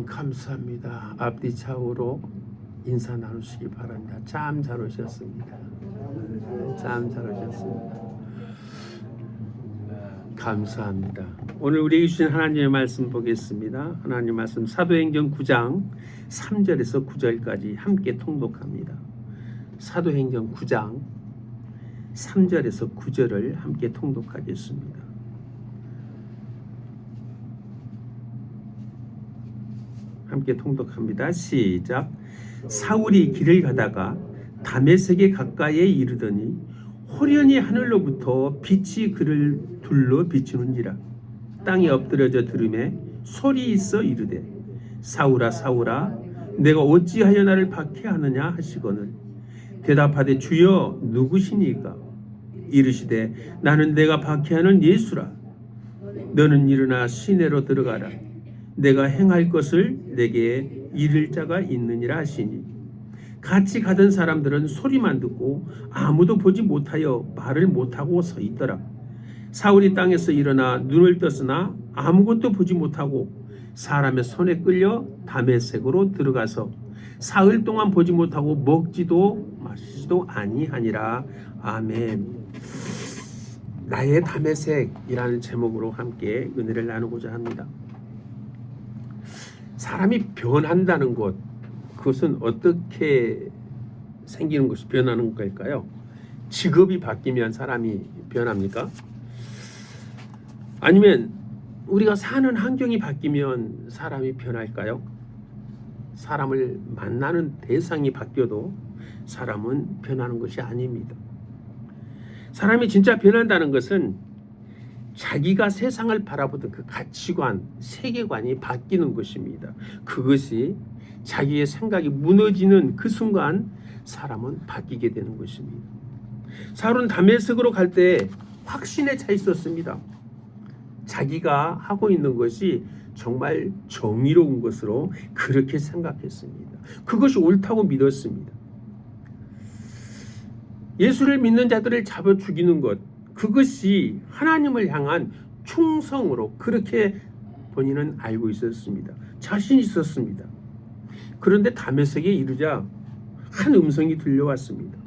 하나님 감사합니다. 앞뒤 좌우로 인사 나누시기 바랍니다. 참 잘 오셨습니다. 참 잘 오셨습니다. 감사합니다. 오늘 우리에게 주신 하나님의 말씀 보겠습니다. 하나님 말씀 사도행전 9장 3절에서 9절까지 함께 통독합니다. 사도행전 9장 3절에서 9절을 함께 통독하겠습니다. 함께 통독합니다. 시작. 사울이 길을 가다가 다메섹에 가까이에 이르더니 호련히 하늘로부터 빛이 그를 둘러 비추는지라. 땅에 엎드려져 들음에 소리 있어 이르되 사울아 사울아 내가 어찌하여 나를 박해하느냐 하시거늘 대답하되 주여 누구시니까? 이르시되 나는 내가 박해하는 예수라. 너는 일어나 시내로 들어가라. 내가 행할 것을 내게 이를 자가 있느니라 하시니 같이 가던 사람들은 소리만 듣고 아무도 보지 못하여 말을 못하고 서 있더라. 사울이 땅에서 일어나 눈을 떴으나 아무것도 보지 못하고 사람의 손에 끌려 다메섹으로 들어가서 사흘 동안 보지 못하고 먹지도 마시지도 아니하니라. 아멘. 나의 다메섹이라는 제목으로 함께 은혜를 나누고자 합니다. 사람이 변한다는 것, 그것은 어떻게 생기는 것이 변하는 걸까요? 직업이 바뀌면 사람이 변합니까? 아니면 우리가 사는 환경이 바뀌면 사람이 변할까요? 사람을 만나는 대상이 바뀌어도 사람은 변하는 것이 아닙니다. 사람이 진짜 변한다는 것은 자기가 세상을 바라보던 그 가치관, 세계관이 바뀌는 것입니다. 그것이 자기의 생각이 무너지는 그 순간 사람은 바뀌게 되는 것입니다. 사울은 다메섹으로 갈 때 확신에 차 있었습니다. 자기가 하고 있는 것이 정말 정의로운 것으로 그렇게 생각했습니다. 그것이 옳다고 믿었습니다. 예수를 믿는 자들을 잡아 죽이는 것, 그것이 하나님을 향한 충성으로 그렇게 본인은 알고 있었습니다. 자신이 있었습니다. 그런데 다메섹에 이르자 한 음성이 들려왔습니다.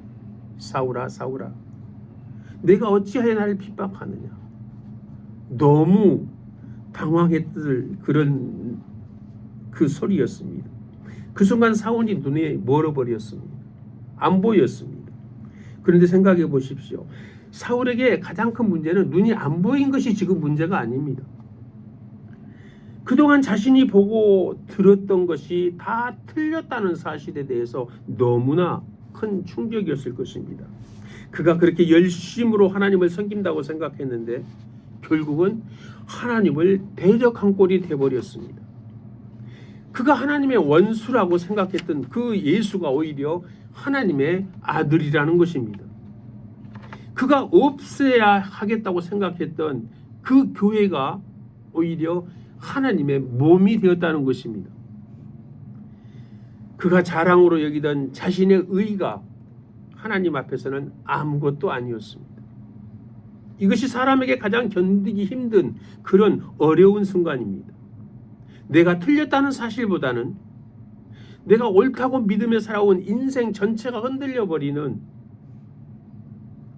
사울아 사울아 내가 어찌하여 나를 핍박하느냐. 너무 당황했을 그런 그 소리였습니다. 그 순간 사울이 눈에 멀어버렸습니다. 안 보였습니다. 그런데 생각해 보십시오. 사울에게 가장 큰 문제는 눈이 안 보인 것이 지금 문제가 아닙니다. 그동안 자신이 보고 들었던 것이 다 틀렸다는 사실에 대해서 너무나 큰 충격이었을 것입니다. 그가 그렇게 열심으로 하나님을 섬긴다고 생각했는데 결국은 하나님을 대적한 꼴이 되어버렸습니다. 그가 하나님의 원수라고 생각했던 그 예수가 오히려 하나님의 아들이라는 것입니다. 그가 없애야 하겠다고 생각했던 그 교회가 오히려 하나님의 몸이 되었다는 것입니다. 그가 자랑으로 여기던 자신의 의가 하나님 앞에서는 아무것도 아니었습니다. 이것이 사람에게 가장 견디기 힘든 그런 어려운 순간입니다. 내가 틀렸다는 사실보다는 내가 옳다고 믿으며 살아온 인생 전체가 흔들려 버리는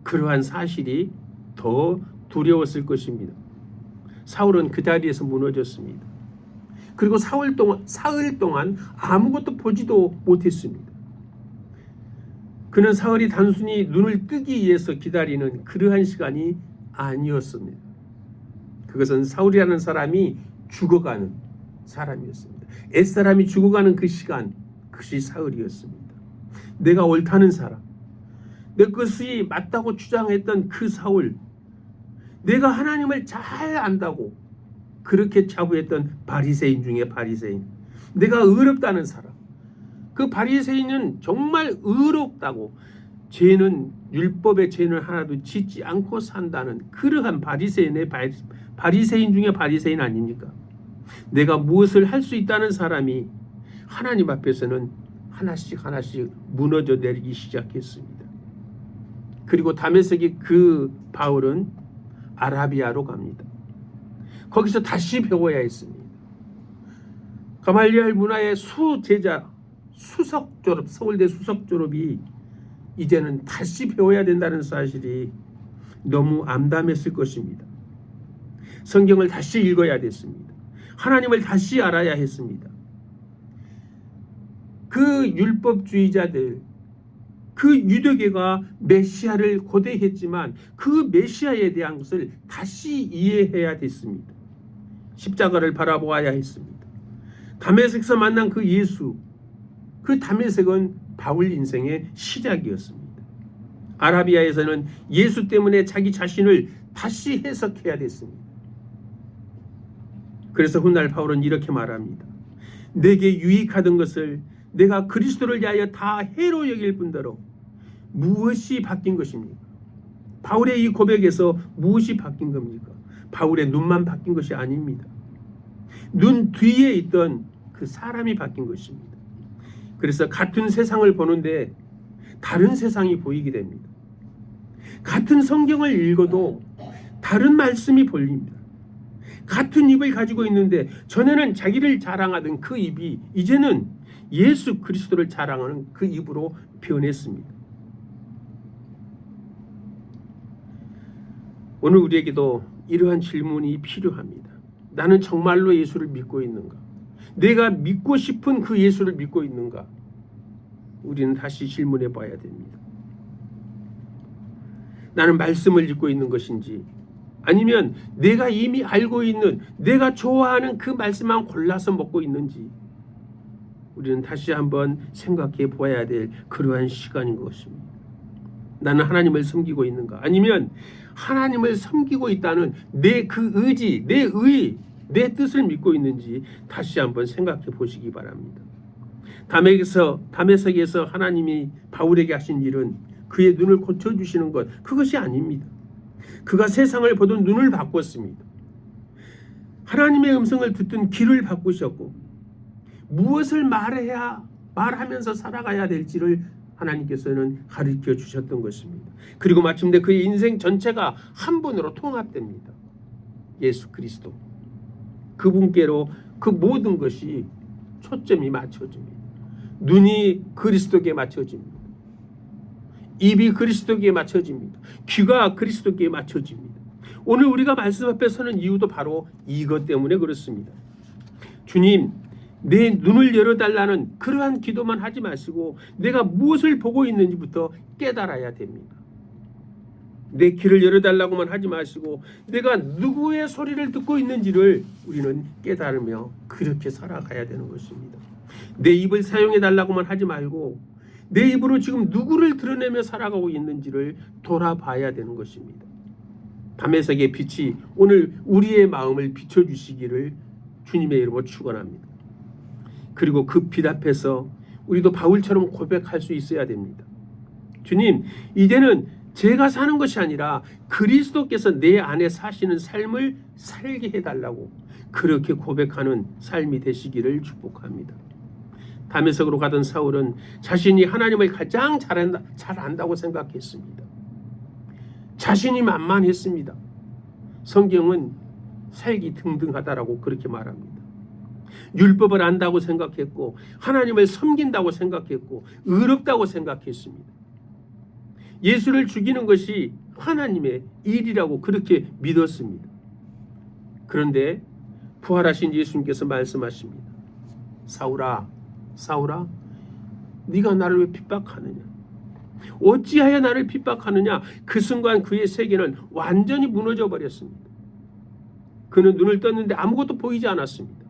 그러한 사실이 더 두려웠을 것입니다. 사울은 그 자리에서 무너졌습니다. 그리고 사흘 동안 아무것도 보지도 못했습니다. 그는 사흘이 단순히 눈을 뜨기 위해서 기다리는 그러한 시간이 아니었습니다. 그것은 사울이라는 사람이 죽어가는 사람이었습니다. 옛사람이 죽어가는 그 시간, 그것이 사흘이었습니다. 내가 옳다는 사람, 내 것이 맞다고 주장했던 그 사울, 내가 하나님을 잘 안다고 그렇게 자부했던 바리새인 중에 바리새인, 내가 의롭다는 사람, 그 바리새인은 정말 의롭다고 죄는 율법의 죄는 하나도 짓지 않고 산다는 그러한 바리새인 중에 바리새인 아닙니까? 내가 무엇을 할 수 있다는 사람이 하나님 앞에서는 하나씩 무너져 내리기 시작했습니다. 그리고 다메섹의 그 바울은 아라비아로 갑니다. 거기서 다시 배워야 했습니다. 가말리엘 문화의 수제자, 수석 졸업, 서울대 수석 졸업이 이제는 다시 배워야 된다는 사실이 너무 암담했을 것입니다. 성경을 다시 읽어야 됐습니다. 하나님을 다시 알아야 했습니다. 그 율법주의자들, 그 유대교가 메시아를 고대했지만 그 메시아에 대한 것을 다시 이해해야 됐습니다. 십자가를 바라보아야 했습니다. 다메섹에서 만난 그 예수, 그 다메섹은 바울 인생의 시작이었습니다. 아라비아에서는 예수 때문에 자기 자신을 다시 해석해야 됐습니다. 그래서 훗날 바울은 이렇게 말합니다. 내게 유익하던 것을 내가 그리스도를 위하여 다 해로 여길 뿐더러 무엇이 바뀐 것입니까? 바울의 이 고백에서 무엇이 바뀐 겁니까? 바울의 눈만 바뀐 것이 아닙니다. 눈 뒤에 있던 그 사람이 바뀐 것입니다. 그래서 같은 세상을 보는데 다른 세상이 보이게 됩니다. 같은 성경을 읽어도 다른 말씀이 보입니다. 같은 입을 가지고 있는데 전에는 자기를 자랑하던 그 입이 이제는 예수 그리스도를 자랑하는 그 입으로 변했습니다. 오늘 우리에게도 이러한 질문이 필요합니다. 나는 정말로 예수를 믿고 있는가? 내가 믿고 싶은 그 예수를 믿고 있는가? 우리는 다시 질문해 봐야 됩니다. 나는 말씀을 읽고 있는 것인지 아니면 내가 이미 알고 있는 내가 좋아하는 그 말씀만 골라서 먹고 있는지 우리는 다시 한번 생각해 보아야 될 그러한 시간인 것입니다. 나는 하나님을 섬기고 있는가? 아니면 하나님을 섬기고 있다는 내 그 의지, 내 의, 내 뜻을 믿고 있는지 다시 한번 생각해 보시기 바랍니다. 다메섹에서 하나님이 바울에게 하신 일은 그의 눈을 고쳐주시는 것, 그것이 아닙니다. 그가 세상을 보던 눈을 바꿨습니다. 하나님의 음성을 듣던 귀를 바꾸셨고 무엇을 말하면서 살아가야 될지를 하나님께서는 가르쳐 주셨던 것입니다. 그리고 마침내 그의 인생 전체가 한 분으로 통합됩니다. 예수 그리스도. 그분께로 그 모든 것이 초점이 맞춰집니다. 눈이 그리스도께 맞춰집니다. 입이 그리스도께 맞춰집니다. 귀가 그리스도께 맞춰집니다. 오늘 우리가 말씀 앞에 서는 이유도 바로 이것 때문에 그렇습니다. 주님, 내 눈을 열어달라는 그러한 기도만 하지 마시고 내가 무엇을 보고 있는지부터 깨달아야 됩니다. 내 귀를 열어달라고만 하지 마시고 내가 누구의 소리를 듣고 있는지를 우리는 깨달으며 그렇게 살아가야 되는 것입니다. 내 입을 사용해달라고만 하지 말고 내 입으로 지금 누구를 드러내며 살아가고 있는지를 돌아봐야 되는 것입니다. 다메섹의 빛이 오늘 우리의 마음을 비춰주시기를 주님의 이름으로 축원합니다. 그리고 그 빛 앞에서 우리도 바울처럼 고백할 수 있어야 됩니다. 주님, 이제는 제가 사는 것이 아니라 그리스도께서 내 안에 사시는 삶을 살게 해달라고 그렇게 고백하는 삶이 되시기를 축복합니다. 다메섹으로 가던 사울은 자신이 하나님을 가장 잘 안다고 생각했습니다. 자신이 만만했습니다. 성경은 살기 등등하다라고 그렇게 말합니다. 율법을 안다고 생각했고 하나님을 섬긴다고 생각했고 의롭다고 생각했습니다. 예수를 죽이는 것이 하나님의 일이라고 그렇게 믿었습니다. 그런데 부활하신 예수님께서 말씀하십니다. 사울아, 사울아, 네가 나를 왜 핍박하느냐? 어찌하여 나를 핍박하느냐? 그 순간 그의 세계는 완전히 무너져 버렸습니다. 그는 눈을 떴는데 아무것도 보이지 않았습니다.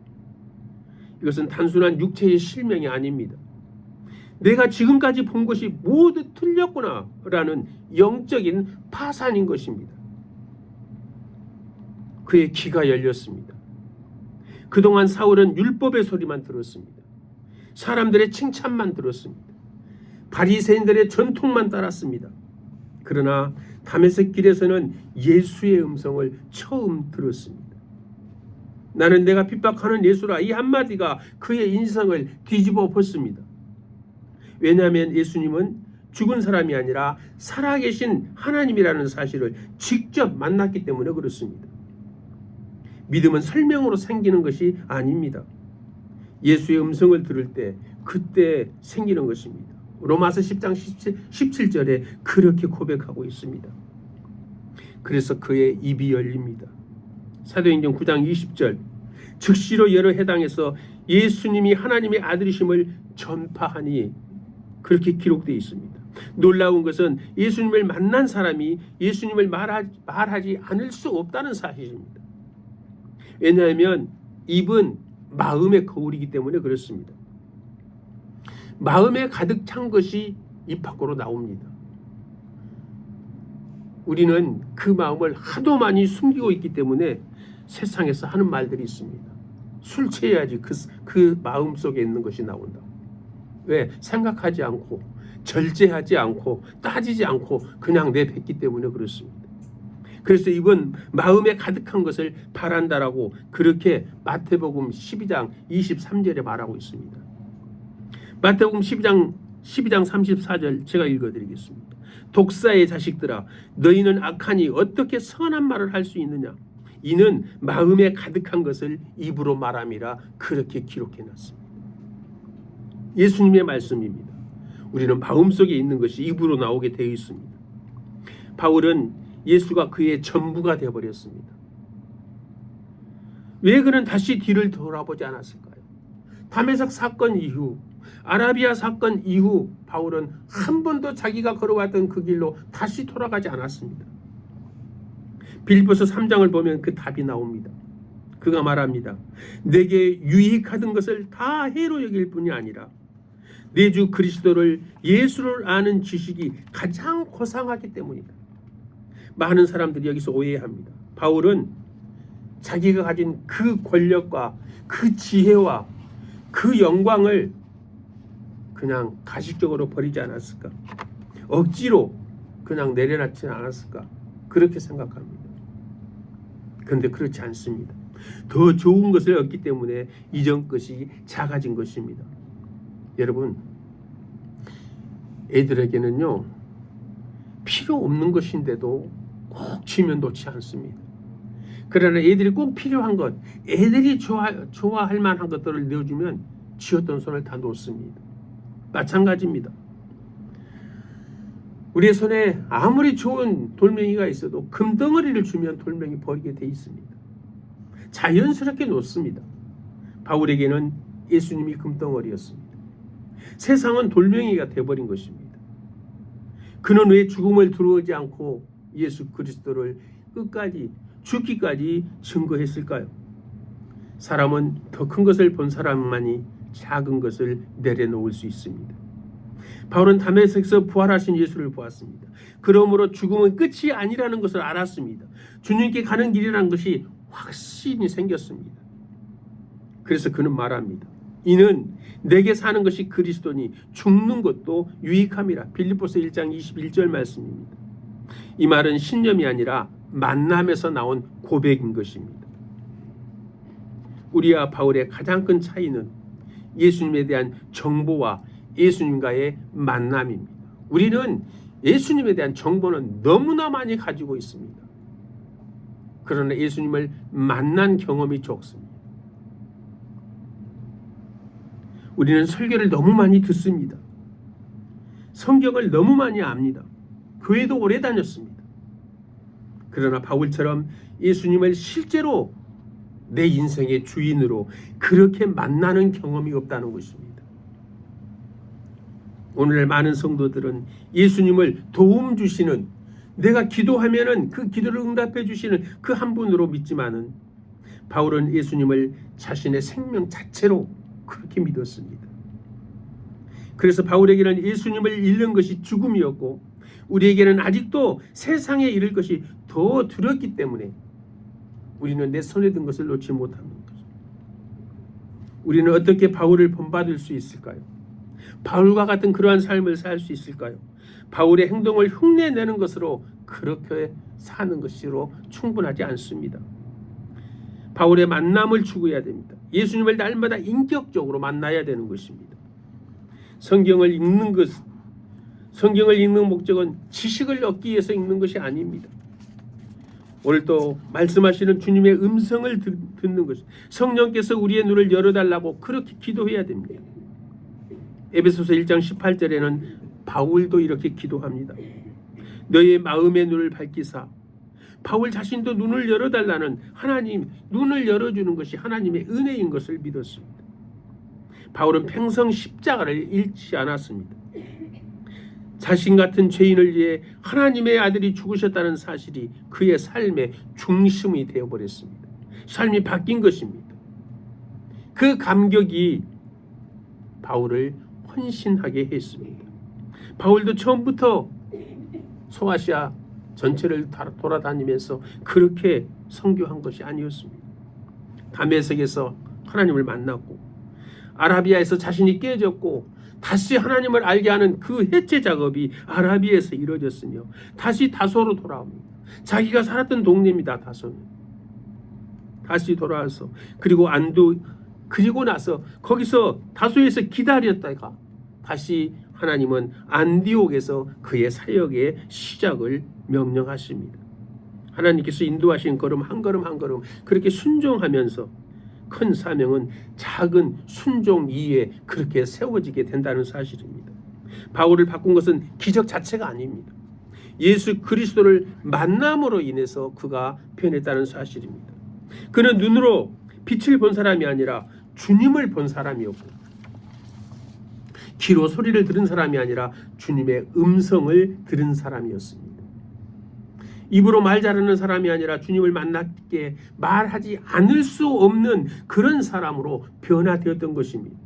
이것은 단순한 육체의 실명이 아닙니다. 내가 지금까지 본 것이 모두 틀렸구나라는 영적인 파산인 것입니다. 그의 귀가 열렸습니다. 그동안 사울은 율법의 소리만 들었습니다. 사람들의 칭찬만 들었습니다. 바리새인들의 전통만 따랐습니다. 그러나 다메섹 길에서는 예수의 음성을 처음 들었습니다. 나는 내가 핍박하는 예수라, 이 한마디가 그의 인생을 뒤집어 엎었습니다. 왜냐하면 예수님은 죽은 사람이 아니라 살아계신 하나님이라는 사실을 직접 만났기 때문에 그렇습니다. 믿음은 설명으로 생기는 것이 아닙니다. 예수의 음성을 들을 때 그때 생기는 것입니다. 로마서 10장 17절에 그렇게 고백하고 있습니다. 그래서 그의 입이 열립니다. 사도행전 9장 20절 즉시로 여러 해당에서 예수님이 하나님의 아들이심을 전파하니 그렇게 기록되어 있습니다. 놀라운 것은 예수님을 만난 사람이 예수님을 말하지 않을 수 없다는 사실입니다. 왜냐하면 입은 마음의 거울이기 때문에 그렇습니다. 마음에 가득 찬 것이 입 밖으로 나옵니다. 우리는 그 마음을 하도 많이 숨기고 있기 때문에 세상에서 하는 말들이 있습니다. 술 취해야지 그 마음 속에 있는 것이 나온다. 왜? 생각하지 않고 절제하지 않고 따지지 않고 그냥 내뱉기 때문에 그렇습니다. 그래서 입은 마음에 가득한 것을 바란다라고 그렇게 마태복음 12장 23절에 말하고 있습니다. 마태복음 12장 34절 제가 읽어드리겠습니다. 독사의 자식들아 너희는 악하니 어떻게 선한 말을 할 수 있느냐 이는 마음에 가득한 것을 입으로 말함이라 그렇게 기록해놨습니다. 예수님의 말씀입니다. 우리는 마음속에 있는 것이 입으로 나오게 되어 있습니다. 바울은 예수가 그의 전부가 되어버렸습니다. 왜 그는 다시 뒤를 돌아보지 않았을까요? 다메섹 사건 이후 아라비아 사건 이후 바울은 한 번도 자기가 걸어왔던 그 길로 다시 돌아가지 않았습니다. 빌립보서 3장을 보면 그 답이 나옵니다. 그가 말합니다. 내게 유익하던 것을 다 해로 여길 뿐이 아니라 내 주 그리스도를 예수를 아는 지식이 가장 고상하기 때문이다. 많은 사람들이 여기서 오해합니다. 바울은 자기가 가진 그 권력과 그 지혜와 그 영광을 그냥 가식적으로 버리지 않았을까? 억지로 그냥 내려놨지 않았을까? 그렇게 생각합니다. 그런데 그렇지 않습니다. 더 좋은 것을 얻기 때문에 이전 것이 작아진 것입니다. 여러분, 애들에게는요 필요 없는 것인데도 꼭 쥐면 놓지 않습니다. 그러나 애들이 꼭 필요한 것, 애들이 좋아할 만한 것들을 내어주면 쥐었던 손을 다 놓습니다. 마찬가지입니다. 우리의 손에 아무리 좋은 돌멩이가 있어도 금덩어리를 주면 돌멩이 버리게 돼 있습니다. 자연스럽게 놓습니다. 바울에게는 예수님이 금덩어리였습니다. 세상은 돌멩이가 되어버린 것입니다. 그는 왜 죽음을 두려워하지 않고 예수 그리스도를 끝까지 죽기까지 증거했을까요? 사람은 더 큰 것을 본 사람만이 작은 것을 내려놓을 수 있습니다. 바울은 다메섹에서 부활하신 예수를 보았습니다. 그러므로 죽음은 끝이 아니라는 것을 알았습니다. 주님께 가는 길이라는 것이 확신이 생겼습니다. 그래서 그는 말합니다. 이는 내게 사는 것이 그리스도니 죽는 것도 유익함이라. 빌립보서 1장 21절 말씀입니다. 이 말은 신념이 아니라 만남에서 나온 고백인 것입니다. 우리와 바울의 가장 큰 차이는 예수님에 대한 정보와 예수님과의 만남입니다. 우리는 예수님에 대한 정보는 너무나 많이 가지고 있습니다. 그러나 예수님을 만난 경험이 적습니다. 우리는 설교를 너무 많이 듣습니다. 성경을 너무 많이 압니다. 교회도 오래 다녔습니다. 그러나 바울처럼 예수님을 실제로 내 인생의 주인으로 그렇게 만나는 경험이 없다는 것입니다. 오늘 많은 성도들은 예수님을 도움 주시는, 내가 기도하면은 그 기도를 응답해 주시는 그 한 분으로 믿지만은 바울은 예수님을 자신의 생명 자체로 그렇게 믿었습니다. 그래서 바울에게는 예수님을 잃는 것이 죽음이었고 우리에게는 아직도 세상에 잃을 것이 더 두렵기 때문에 우리는 내 손에 든 것을 놓지 못하는 거죠. 우리는 어떻게 바울을 본받을 수 있을까요? 바울과 같은 그러한 삶을 살 수 있을까요? 바울의 행동을 흉내내는 것으로 그렇게 사는 것으로 충분하지 않습니다. 바울의 만남을 추구해야 됩니다. 예수님을 날마다 인격적으로 만나야 되는 것입니다. 성경을 읽는 목적은 지식을 얻기 위해서 읽는 것이 아닙니다. 오늘 또 말씀하시는 주님의 음성을 듣는 것, 성령께서 우리의 눈을 열어달라고 그렇게 기도해야 됩니다. 에베소서 1장 18절에는 바울도 이렇게 기도합니다. 너의 마음의 눈을 밝히사. 바울 자신도 눈을 열어달라는 하나님, 눈을 열어주는 것이 하나님의 은혜인 것을 믿었습니다. 바울은 평생 십자가를 잃지 않았습니다. 자신 같은 죄인을 위해 하나님의 아들이 죽으셨다는 사실이 그의 삶의 중심이 되어버렸습니다. 삶이 바뀐 것입니다. 그 감격이 바울을 헌신하게 했습니다. 바울도 처음부터 소아시아 전체를 돌아다니면서 그렇게 선교한 것이 아니었습니다. 다메섹에서 하나님을 만났고 아라비아에서 자신이 깨졌고 다시 하나님을 알게 하는 그 해체 작업이 아라비아에서 이루어졌으며 다시 다소로 돌아옵니다. 자기가 살았던 동네입니다. 다소는. 다시 돌아와서 그리고 그리고 나서 거기서 다소에서 기다렸다가 다시 하나님은 안디옥에서 그의 사역의 시작을 명령하십니다. 하나님께서 인도하신 걸음 한 걸음 한 걸음 그렇게 순종하면서 큰 사명은 작은 순종 이에 그렇게 세워지게 된다는 사실입니다. 바울을 바꾼 것은 기적 자체가 아닙니다. 예수 그리스도를 만남으로 인해서 그가 변했다는 사실입니다. 그는 눈으로 빛을 본 사람이 아니라 주님을 본 사람이었고 귀로 소리를 들은 사람이 아니라 주님의 음성을 들은 사람이었습니다. 입으로 말 잘하는 사람이 아니라 주님을 만났기에 말하지 않을 수 없는 그런 사람으로 변화되었던 것입니다.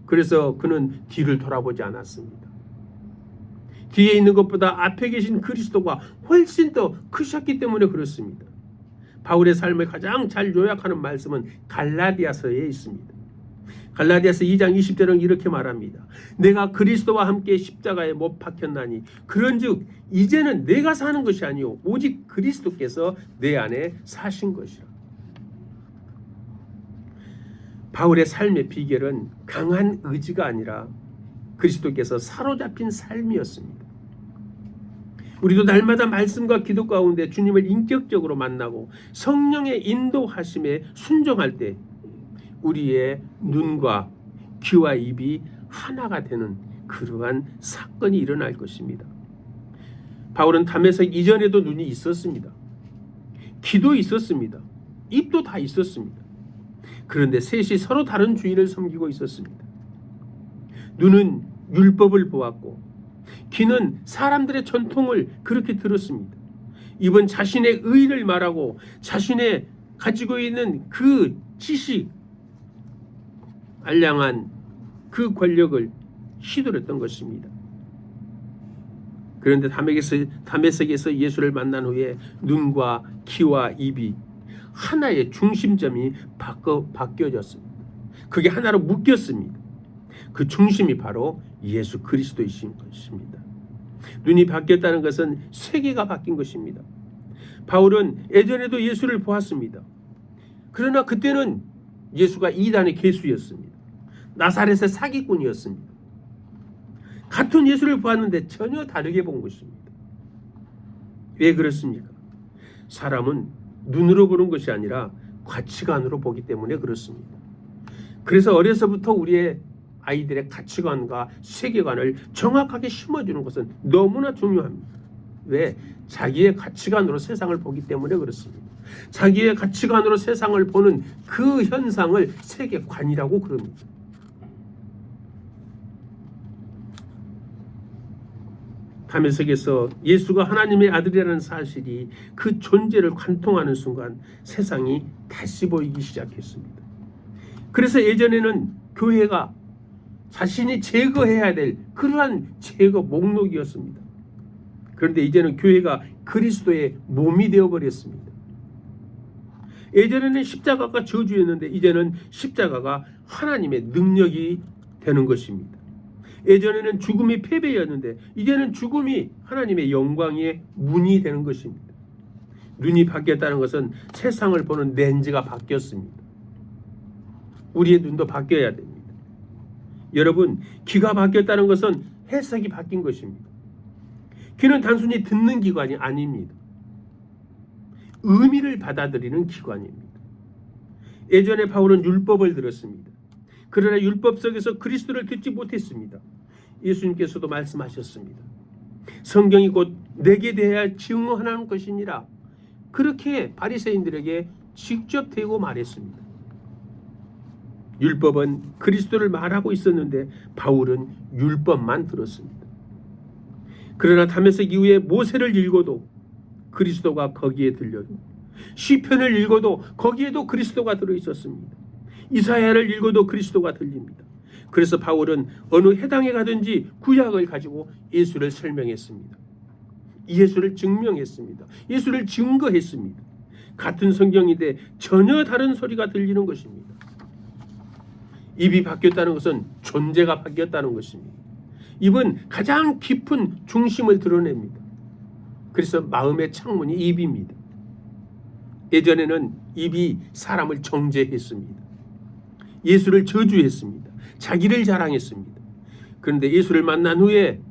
그래서 그는 뒤를 돌아보지 않았습니다. 뒤에 있는 것보다 앞에 계신 그리스도가 훨씬 더 크셨기 때문에 그렇습니다. 바울의 삶을 가장 잘 요약하는 말씀은 갈라디아서에 있습니다. 갈라디아서 2장 20절은 이렇게 말합니다. 내가 그리스도와 함께 십자가에 못 박혔나니 그런즉 이제는 내가 사는 것이 아니요 오직 그리스도께서 내 안에 사신 것이라. 바울의 삶의 비결은 강한 의지가 아니라 그리스도께서 사로잡힌 삶이었습니다. 우리도 날마다 말씀과 기도 가운데 주님을 인격적으로 만나고 성령의 인도하심에 순종할 때 우리의 눈과 귀와 입이 하나가 되는 그러한 사건이 일어날 것입니다. 바울은 다메섹 이전에도 눈이 있었습니다. 귀도 있었습니다. 입도 다 있었습니다. 그런데 셋이 서로 다른 주인을 섬기고 있었습니다. 눈은 율법을 보았고 귀는 사람들의 전통을 그렇게 들었습니다. 입은 자신의 의를 말하고 자신의 가지고 있는 그 지식 알량한 그 권력을 휘두르던 것입니다. 그런데 다메섹에서 예수를 만난 후에 눈과 귀와 입이 하나의 중심점이 바뀌어졌습니다. 그게 하나로 묶였습니다. 그 중심이 바로 예수 그리스도이신 것입니다. 눈이 바뀌었다는 것은 세계가 바뀐 것입니다. 바울은 예전에도 예수를 보았습니다. 그러나 그때는 예수가 이단의 괴수였습니다. 나사렛의 사기꾼이었습니다. 같은 예수를 보았는데 전혀 다르게 본 것입니다. 왜 그렇습니까? 사람은 눈으로 보는 것이 아니라 가치관으로 보기 때문에 그렇습니다. 그래서 어려서부터 우리의 아이들의 가치관과 세계관을 정확하게 심어주는 것은 너무나 중요합니다. 왜? 자기의 가치관으로 세상을 보기 때문에 그렇습니다. 자기의 가치관으로 세상을 보는 그 현상을 세계관이라고 그럽니다. 다메섹에서 예수가 하나님의 아들이라는 사실이 그 존재를 관통하는 순간 세상이 다시 보이기 시작했습니다. 그래서 예전에는 교회가 자신이 제거해야 될 그러한 제거 목록이었습니다. 그런데 이제는 교회가 그리스도의 몸이 되어버렸습니다. 예전에는 십자가가 저주였는데 이제는 십자가가 하나님의 능력이 되는 것입니다. 예전에는 죽음이 패배였는데 이제는 죽음이 하나님의 영광의 문이 되는 것입니다. 눈이 바뀌었다는 것은 세상을 보는 렌즈가 바뀌었습니다. 우리의 눈도 바뀌어야 됩니다. 여러분, 귀가 바뀌었다는 것은 해석이 바뀐 것입니다. 귀는 단순히 듣는 기관이 아닙니다. 의미를 받아들이는 기관입니다. 예전에 바울은 율법을 들었습니다. 그러나 율법 속에서 그리스도를 듣지 못했습니다. 예수님께서도 말씀하셨습니다. 성경이 곧 내게 대하여 증언하는 것이니라. 그렇게 바리새인들에게 직접 대고 말했습니다. 율법은 그리스도를 말하고 있었는데 바울은 율법만 들었습니다. 그러나 다메섹 이후에 모세를 읽어도 그리스도가 거기에 들려요. 시편을 읽어도 거기에도 그리스도가 들어있었습니다. 이사야를 읽어도 그리스도가 들립니다. 그래서 바울은 어느 해당에 가든지 구약을 가지고 예수를 설명했습니다. 예수를 증명했습니다. 예수를 증거했습니다. 같은 성경인데 전혀 다른 소리가 들리는 것입니다. 입이 바뀌었다는 것은 존재가 바뀌었다는 것입니다. 입은 가장 깊은 중심을 드러냅니다. 그래서 마음의 창문이 입입니다. 예전에는 입이 사람을 정죄했습니다. 예수를 저주했습니다. 자기를 자랑했습니다. 그런데 예수를 만난 후에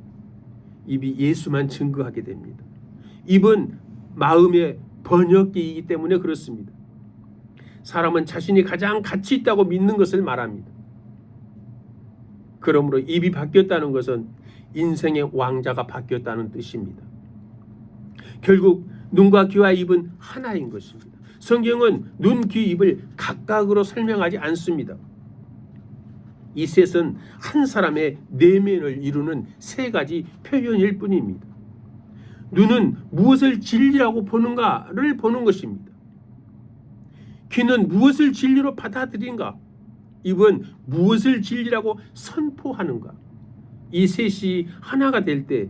입이 예수만 증거하게 됩니다. 입은 마음의 번역기이기 때문에 그렇습니다. 사람은 자신이 가장 가치 있다고 믿는 것을 말합니다. 그러므로 입이 바뀌었다는 것은 인생의 왕자가 바뀌었다는 뜻입니다. 결국 눈과 귀와 입은 하나인 것입니다. 성경은 눈, 귀, 입을 각각으로 설명하지 않습니다. 이 셋은 한 사람의 내면을 이루는 세 가지 표현일 뿐입니다. 눈은 무엇을 진리라고 보는가를 보는 것입니다. 귀는 무엇을 진리로 받아들인가? 입은 무엇을 진리라고 선포하는가? 이 셋이 하나가 될 때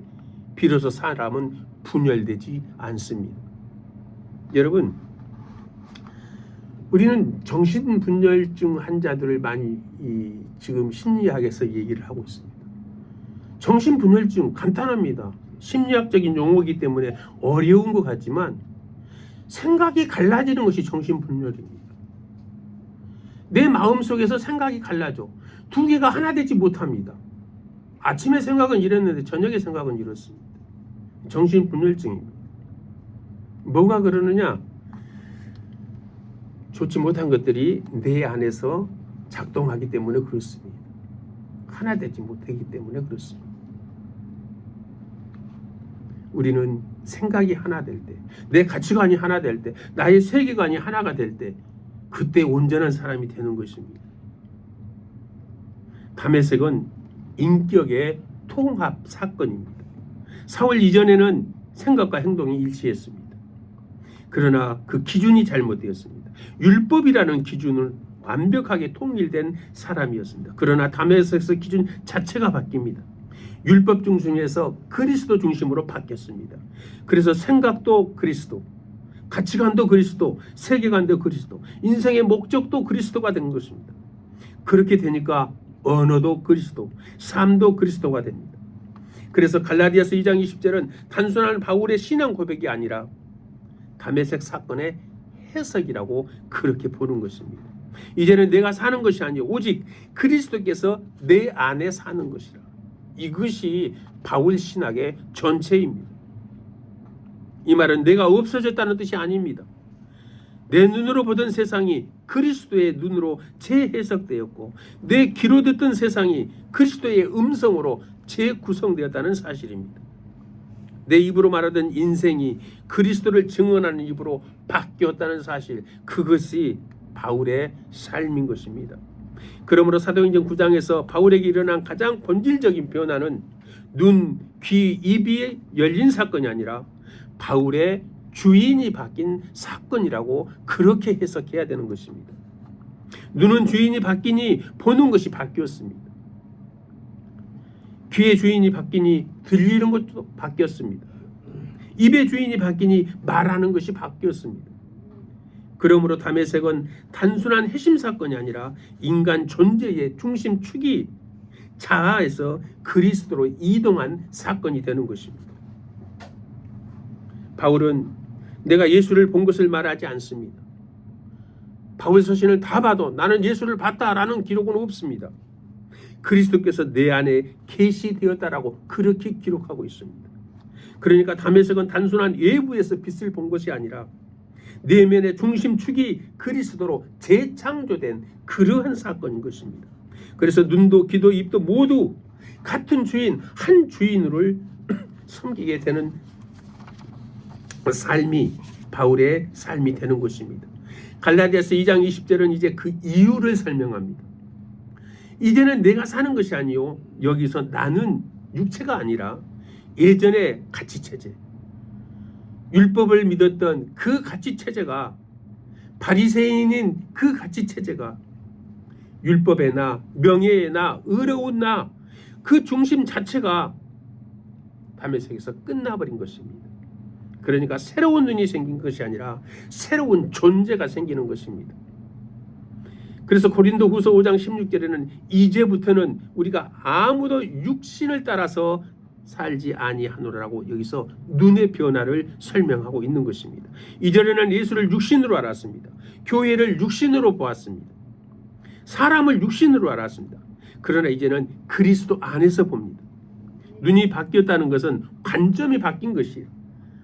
비로소 사람은 분열되지 않습니다. 여러분, 우리는 정신분열증 환자들을 많이 지금 심리학에서 얘기를 하고 있습니다. 정신분열증 간단합니다. 심리학적인 용어이기 때문에 어려운 것 같지만 생각이 갈라지는 것이 정신분열입니다. 내 마음속에서 생각이 갈라져. 두 개가 하나 되지 못합니다. 아침에 생각은 이랬는데 저녁에 생각은 이렇습니다. 정신분열증입니다. 뭐가 그러느냐? 좋지 못한 것들이 내 안에서 작동하기 때문에 그렇습니다. 하나 되지 못하기 때문에 그렇습니다. 우리는 생각이 하나 될 때, 내 가치관이 하나 될 때, 나의 세계관이 하나가 될 때, 그때 온전한 사람이 되는 것입니다. 다메섹은 인격의 통합 사건입니다. 사울 이전에는 생각과 행동이 일치했습니다. 그러나 그 기준이 잘못되었습니다. 율법이라는 기준은 완벽하게 통일된 사람이었습니다. 그러나 다메섹에서 기준 자체가 바뀝니다. 율법 중심에서 그리스도 중심으로 바뀌었습니다. 그래서 생각도 그리스도, 가치관도 그리스도, 세계관도 그리스도, 인생의 목적도 그리스도가 된 것입니다. 그렇게 되니까 언어도 그리스도, 삶도 그리스도가 됩니다. 그래서 갈라디아서 2장 20절은 단순한 바울의 신앙 고백이 아니라 다메섹 사건의 해석이라고 그렇게 보는 것입니다. 이제는 내가 사는 것이 아니요 오직 그리스도께서 내 안에 사는 것이라. 이것이 바울 신학의 전체입니다. 이 말은 내가 없어졌다는 뜻이 아닙니다. 내 눈으로 보던 세상이 그리스도의 눈으로 재해석되었고 내 귀로 듣던 세상이 그리스도의 음성으로 재구성되었다는 사실입니다. 내 입으로 말하던 인생이 그리스도를 증언하는 입으로 바뀌었다는 사실, 그것이 바울의 삶인 것입니다. 그러므로 사도행전 9장에서 바울에게 일어난 가장 본질적인 변화는 눈, 귀, 입이 열린 사건이 아니라 바울의 주인이 바뀐 사건이라고 그렇게 해석해야 되는 것입니다. 눈은 주인이 바뀌니 보는 것이 바뀌었습니다. 귀의 주인이 바뀌니 들리는 것도 바뀌었습니다. 입의 주인이 바뀌니 말하는 것이 바뀌었습니다. 그러므로 다메섹은 단순한 해심 사건이 아니라 인간 존재의 중심축이 자아에서 그리스도로 이동한 사건이 되는 것입니다. 바울은 내가 예수를 본 것을 말하지 않습니다. 바울 서신을 다 봐도 나는 예수를 봤다라는 기록은 없습니다. 그리스도께서 내 안에 계시되었다라고 그렇게 기록하고 있습니다. 그러니까 다메섹은 단순한 외부에서 빛을 본 것이 아니라 내면의 중심축이 그리스도로 재창조된 그러한 사건인 것입니다. 그래서 눈도 귀도 입도 모두 같은 주인, 한 주인을 섬기게 되는 삶이 바울의 삶이 되는 것입니다. 갈라디아서 2장 20절은 이제 그 이유를 설명합니다. 이제는 내가 사는 것이 아니요 여기서 나는 육체가 아니라 예전의 가치체제, 율법을 믿었던 그 가치체제가, 바리새인인 그 가치체제가 율법의 나, 명예의 나, 의로운 나, 그 중심 자체가 다메섹에서 끝나버린 것입니다. 그러니까 새로운 눈이 생긴 것이 아니라 새로운 존재가 생기는 것입니다. 그래서 고린도후서 5장 16절에는 이제부터는 우리가 아무도 육신을 따라서 살지 아니하노라고 여기서 눈의 변화를 설명하고 있는 것입니다. 이전에는 예수를 육신으로 알았습니다. 교회를 육신으로 보았습니다. 사람을 육신으로 알았습니다. 그러나 이제는 그리스도 안에서 봅니다. 눈이 바뀌었다는 것은 관점이 바뀐 것이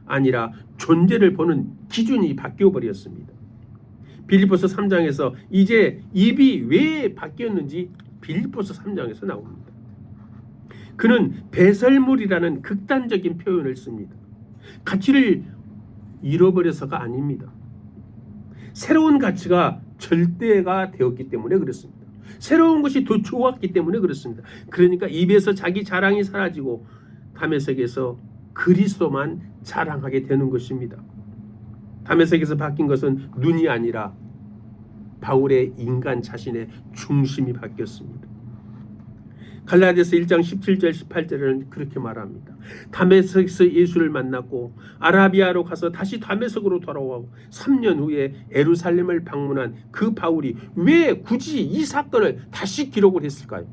아니라 존재를 보는 기준이 바뀌어 버렸습니다. 빌립보서 3장에서 이제 입이 왜 바뀌었는지 빌립보서 3장에서 나옵니다. 그는 배설물이라는 극단적인 표현을 씁니다. 가치를 잃어버려서가 아닙니다. 새로운 가치가 절대가 되었기 때문에 그렇습니다. 새로운 것이 더 좋았기 때문에 그렇습니다. 그러니까 입에서 자기 자랑이 사라지고 다메섹에서 그리스도만 자랑하게 되는 것입니다. 다메섹에서 바뀐 것은 눈이 아니라 바울의 인간 자신의 중심이 바뀌었습니다. 갈라디아서 1장 17절 18절에는 그렇게 말합니다. 다메섹에서 예수를 만났고 아라비아로 가서 다시 다메섹으로 돌아오고 3년 후에 예루살렘을 방문한 그 바울이 왜 굳이 이 사건을 다시 기록을 했을까요?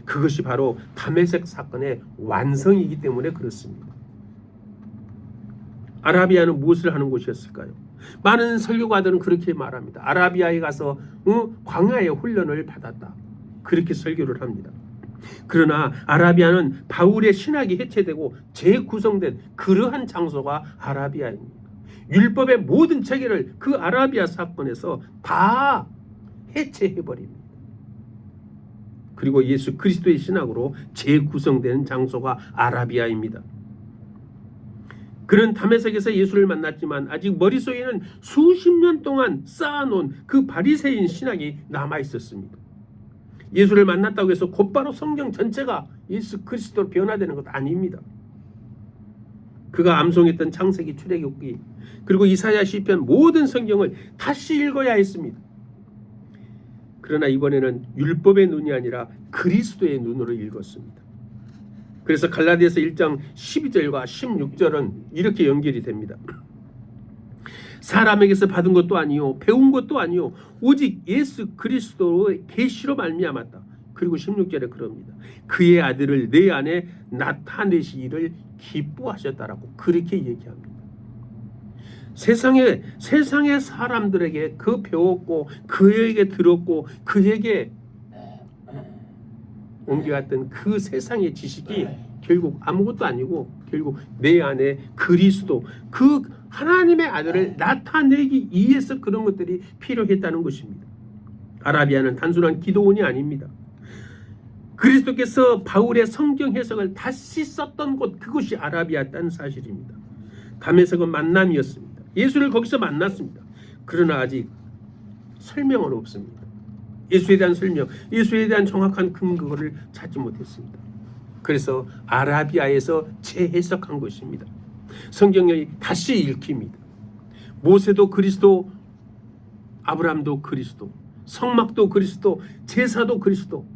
그것이 바로 다메섹 사건의 완성이기 때문에 그렇습니다. 아라비아는 무엇을 하는 곳이었을까요? 많은 설교가들은 그렇게 말합니다. 아라비아에 가서 광야의 훈련을 받았다. 그렇게 설교를 합니다. 그러나 아라비아는 바울의 신학이 해체되고 재구성된 그러한 장소가 아라비아입니다. 율법의 모든 체계를 그 아라비아 사건에서 다 해체해버립니다. 그리고 예수 그리스도의 신학으로 재구성되는 장소가 아라비아입니다. 그는 다메섹에서 예수를 만났지만 아직 머릿속에는 수십 년 동안 쌓아놓은 그 바리새인 신학이 남아있었습니다. 예수를 만났다고 해서 곧바로 성경 전체가 예수 그리스도로 변화되는 것 아닙니다. 그가 암송했던 창세기, 출애굽기, 그리고 이사야, 시편 모든 성경을 다시 읽어야 했습니다. 그러나 이번에는 율법의 눈이 아니라 그리스도의 눈으로 읽었습니다. 그래서 갈라디아서 1장 12절과 16절은 이렇게 연결이 됩니다. 사람에게서 받은 것도 아니요 배운 것도 아니요 오직 예수 그리스도의 계시로 말미암았다. 그리고 16절에 그럽니다. 그의 아들을 내 안에 나타내시기를 기뻐하셨다라고 그렇게 얘기합니다. 세상의 사람들에게 그 배웠고 그에게 들었고 그에게 옮겨갔던 그 세상의 지식이 결국 아무것도 아니고 결국 내 안에 그리스도, 그 하나님의 아들을 나타내기 위해서 그런 것들이 필요했다는 것입니다. 아라비아는 단순한 기도원이 아닙니다. 그리스도께서 바울의 성경 해석을 다시 썼던 곳, 그것이 아라비아였다는 사실입니다. 다메섹은 만남이었습니다. 예수를 거기서 만났습니다. 그러나 아직 설명은 없습니다. 예수에 대한 설명, 예수에 대한 정확한 근거를 찾지 못했습니다. 그래서 아라비아에서 재해석한 것입니다. 성경이 다시 읽힙니다. 모세도 그리스도, 아브라함도 그리스도, 성막도 그리스도, 제사도 그리스도,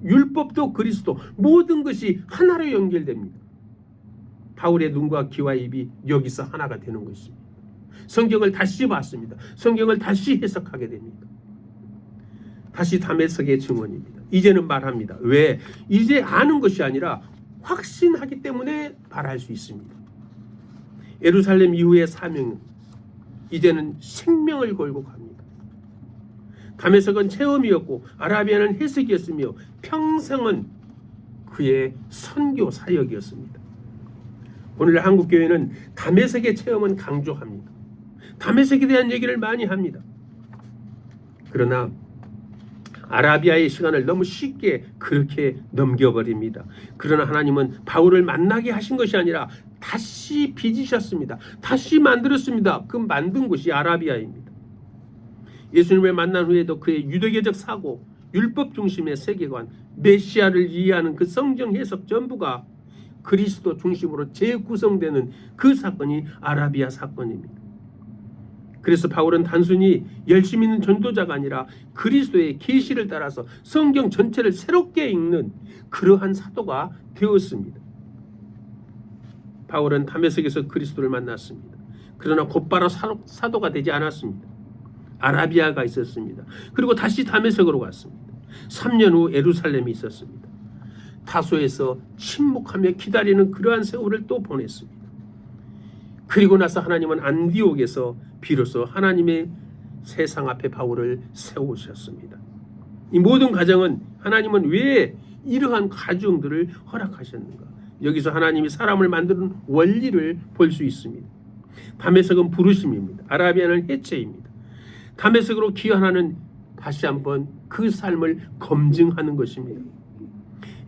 율법도 그리스도, 모든 것이 하나로 연결됩니다. 바울의 눈과 귀와 입이 여기서 하나가 되는 것입니다. 성경을 다시 봤습니다. 성경을 다시 해석하게 됩니다. 다시 다메섹의 증언입니다. 이제는 말합니다. 왜? 이제 아는 것이 아니라 확신하기 때문에 말할 수 있습니다. 예루살렘 이후의 사명은 이제는 생명을 걸고 갑니다. 다메섹은 체험이었고 아라비아는 해석이었으며 평생은 그의 선교 사역이었습니다. 오늘 한국 교회는 다메섹의 체험은 강조합니다. 다메섹에 대한 얘기를 많이 합니다. 그러나 아라비아의 시간을 너무 쉽게 그렇게 넘겨버립니다. 그러나 하나님은 바울을 만나게 하신 것이 아니라 다시 빚으셨습니다. 다시 만들었습니다. 그 만든 곳이 아라비아입니다. 예수님을 만난 후에도 그의 유대교적 사고, 율법 중심의 세계관, 메시아를 이해하는 그 성경 해석 전부가 그리스도 중심으로 재구성되는 그 사건이 아라비아 사건입니다. 그래서 바울은 단순히 열심히 있는 전도자가 아니라 그리스도의 계시를 따라서 성경 전체를 새롭게 읽는 그러한 사도가 되었습니다. 바울은 다메섹에서 그리스도를 만났습니다. 그러나 곧바로 사도가 되지 않았습니다. 아라비아가 있었습니다. 그리고 다시 다메섹으로 갔습니다. 3년 후 예루살렘이 있었습니다. 다소에서 침묵하며 기다리는 그러한 세월을 또 보냈습니다. 그리고 나서 하나님은 안디옥에서 비로소 하나님의 세상 앞에 바울을 세우셨습니다. 이 모든 과정은 하나님은 왜 이러한 과정들을 허락하셨는가? 여기서 하나님이 사람을 만드는 원리를 볼 수 있습니다. 다메섹은 부르심입니다. 아라비아는 해체입니다. 다메섹으로 귀환하는 다시 한번 그 삶을 검증하는 것입니다.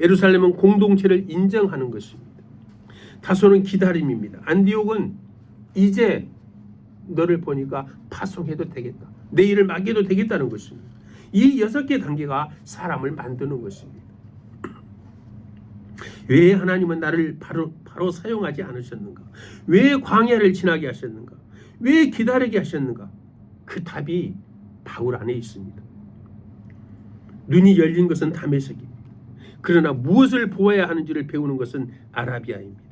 예루살렘은 공동체를 인정하는 것입니다. 다소는 기다림입니다. 안디옥은 이제 너를 보니까 파송해도 되겠다. 내 일을 맡겨도 되겠다는 것입니다. 이 6개 단계가 사람을 만드는 것입니다. 왜 하나님은 나를 바로 사용하지 않으셨는가? 왜 광야를 지나게 하셨는가? 왜 기다리게 하셨는가? 그 답이 바울 안에 있습니다. 눈이 열린 것은 다메섹입니다. 그러나 무엇을 보아야 하는지를 배우는 것은 아라비아입니다.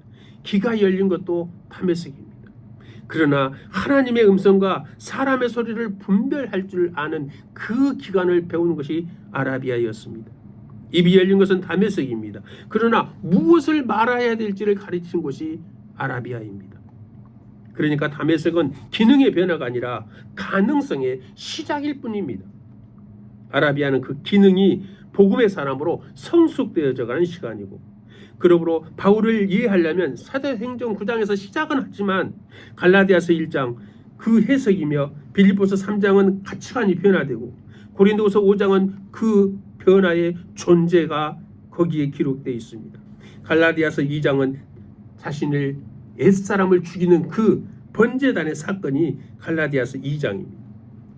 귀가 열린 것도 다메섹입니다. 그러나 하나님의 음성과 사람의 소리를 분별할 줄 아는 그 기간을 배우는 것이 아라비아였습니다. 입이 열린 것은 다메섹입니다. 그러나 무엇을 말해야 될지를 가르치는 것이 아라비아입니다. 그러니까 다메섹은 기능의 변화가 아니라 가능성의 시작일 뿐입니다. 아라비아는 그 기능이 복음의 사람으로 성숙되어져 가는 시간이고, 그러므로 바울을 이해하려면 사도행전 9장에서 시작은 하지만 갈라디아서 1장 그 해석이며 빌립보서 3장은 가치관이 변화되고 고린도서 5장은 그 변화의 존재가 거기에 기록되어 있습니다. 갈라디아서 2장은 자신을 옛사람을 죽이는 그 번제단의 사건이 갈라디아서 2장입니다.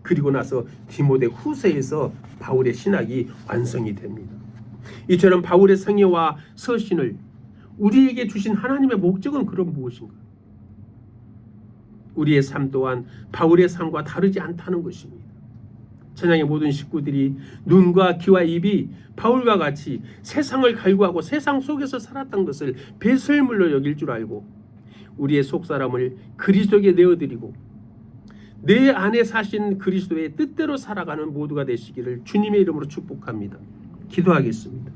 그리고 나서 디모데 후서에서 바울의 신학이 완성이 됩니다. 이처럼 바울의 성회와 서신을 우리에게 주신 하나님의 목적은 그럼 무엇인가? 우리의 삶 또한 바울의 삶과 다르지 않다는 것입니다. 천양의 모든 식구들이 눈과 귀와 입이 바울과 같이 세상을 갈구하고 세상 속에서 살았던 것을 배설물로 여길 줄 알고 우리의 속사람을 그리스도에게 내어드리고 내 안에 사신 그리스도의 뜻대로 살아가는 모두가 되시기를 주님의 이름으로 축복합니다. 기도하겠습니다.